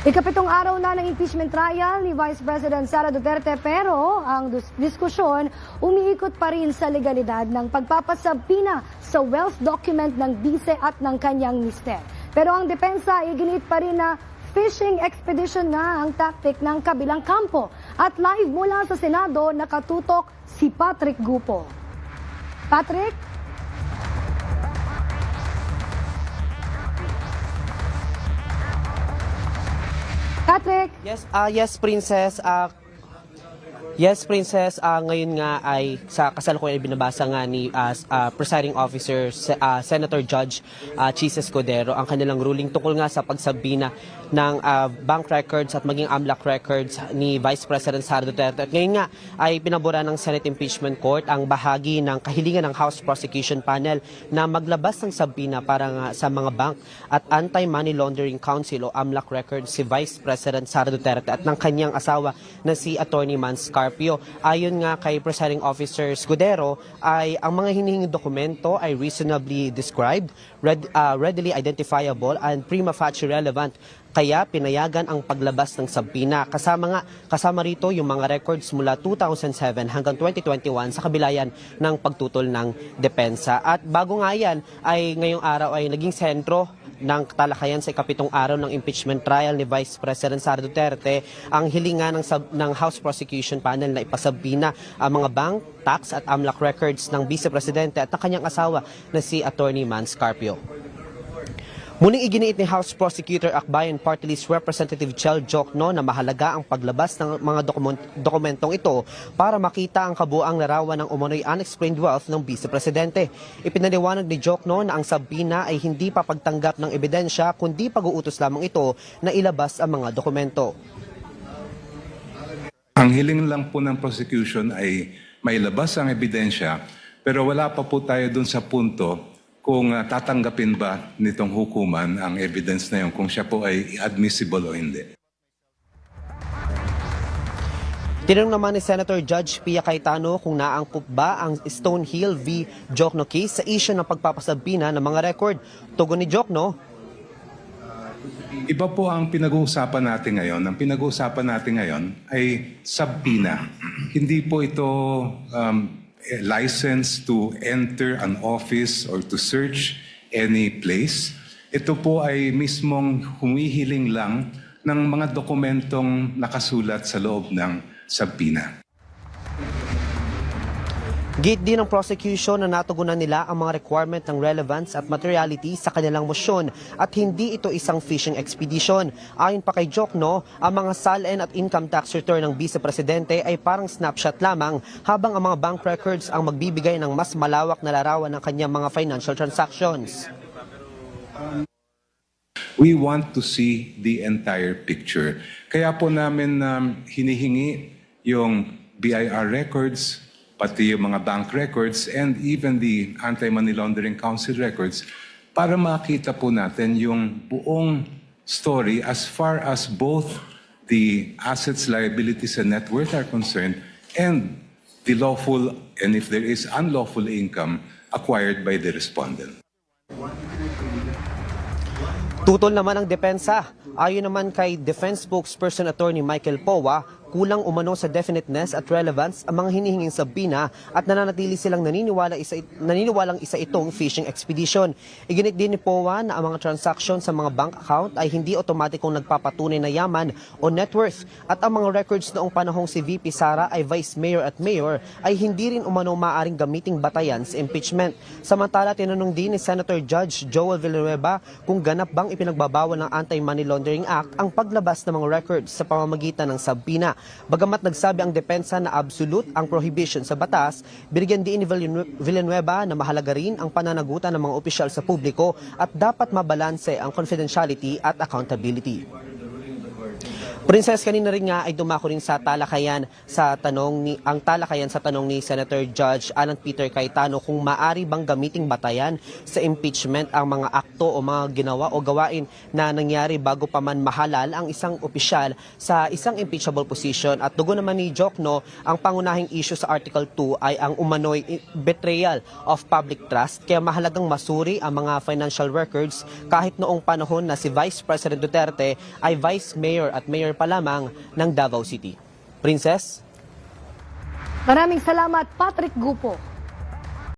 Ikapitong araw na ng impeachment trial ni Vice President Sara Duterte pero ang diskusyon umiikot pa rin sa legalidad ng pagpapasabina sa wealth document ng bise at ng kanyang mister. Pero ang depensa ay ginit pa rin na fishing expedition na ang tactic ng kabilang kampo. At live mula sa Senado nakatutok si Patrick Gupo. Patrick? Patrick? Yes, Princess. Ngayon nga ay sa kasalukuyan ay binabasa nga ni Presiding Officer Senator Judge Chis Escudero ang kanilang ruling tungkol nga sa pagsabina ng bank records at maging AMLAC records ni Vice President Sara Duterte. At ngayon nga ay pinabura ng Senate Impeachment Court ang bahagi ng kahilingan ng House Prosecution Panel na maglabas ng sabina para nga sa mga bank at Anti-Money Laundering Council o AMLAC records si Vice President Sara Duterte at ng kanyang asawa na si Attorney Mans Carpio. Ayon nga kay Presiding Officer Escudero ay ang mga hinihinging dokumento ay reasonably described, readily identifiable and prima facie relevant. Kaya pinayagan ang paglabas ng sabina. Kasama rito yung mga records mula 2007 hanggang 2021 sa kabilayan ng pagtutol ng depensa. At bago nga yan ay ngayong araw ay naging sentro ng talakayan sa ikapitong araw ng impeachment trial ni Vice President Sara Duterte ang hilingan ng House Prosecution Panel na ipasabina ang mga bank, tax at AMLAC records ng Vice Presidente at ng kanyang asawa na si Attorney Mans Carpio. Muling iginiit ni House Prosecutor Akbayan Party List Representative Chel Jokno na mahalaga ang paglabas ng mga dokumentong ito para makita ang kabuang larawan ng umano'y unexplained wealth ng Vice Presidente. Ipinaliwanag ni Jokno na ang sabina ay hindi papagtanggap ng ebidensya kundi pag-uutos lamang ito na ilabas ang mga dokumento. Ang hiling lang po ng prosecution ay mailabas ang ebidensya pero wala pa po tayo dun sa punto kung tatanggapin ba nitong hukuman ang evidence na yun, kung siya po ay admissible o hindi. Tinanong naman ni Senator Judge Pia Cayetano kung naangkop ba ang Stonehill v. Jokno case sa issue ng pagpapasabina ng mga record. Tugon ni Jokno, Iba po ang pinag-uusapan natin ngayon. Ang pinag-uusapan natin ngayon ay sabina. Hindi po ito license to enter an office or to search any place. Ito po ay mismong humihiling lang ng mga dokumentong nakasulat sa loob ng sabina. gate din ng prosecution na natugunan nila ang mga requirement ng relevance at materiality sa kanilang motion at hindi ito isang fishing expedition. Ayon pa kay Jokno, ang mga SALN at income tax return ng Vice Presidente ay parang snapshot lamang habang ang mga bank records ang magbibigay ng mas malawak na larawan ng kanyang mga financial transactions. We want to see the entire picture. Kaya po namin hinihingi yung BIR records, pati yung mga bank records, and even the Anti-Money Laundering Council records para makita po natin yung buong story as far as both the assets, liabilities, and net worth are concerned and the lawful and if there is unlawful income acquired by the respondent. Tutol naman ang depensa. Ayon naman kay Defense Spokesperson Attorney Michael Powa, kulang umano sa definiteness at relevance ang mga hinihinging sabina at nananatili silang naniniwalang isa itong fishing expedition. Iginit din ni Powa na ang mga transaction sa mga bank account ay hindi otomatikong nagpapatunay na yaman o net worth at ang mga records noong panahong si VP Sara ay Vice Mayor at Mayor ay hindi rin umano maaaring gamiting batayan sa impeachment. Samantala, tinanong din ni Senator Judge Joel Villanueva kung ganap bang ipinagbabawal ng Anti-Money Laundering Act ang paglabas ng mga records sa pamamagitan ng sabina. Bagamat nagsabi ang depensa na absolute ang prohibition sa batas, binigyan din ni Villanueva na mahalaga rin ang pananagutan ng mga opisyal sa publiko at dapat mabalanse ang confidentiality at accountability. Princess, kanina rin nga ay dumako rin sa talakayan sa tanong ni Senator Judge Alan Peter Cayetano kung maari bang gamiting batayan sa impeachment ang mga akto o mga ginawa o gawain na nangyari bago pa man mahalal ang isang opisyal sa isang impeachable position. At dugo naman ni Jokno, ang pangunahing issue sa Article 2 ay ang umano'y betrayal of public trust, kaya mahalagang masuri ang mga financial records kahit noong panahon na si Vice President Duterte ay Vice Mayor at Mayor pa lamang ng Davao City. Princess? Maraming salamat, Patrick Gupo.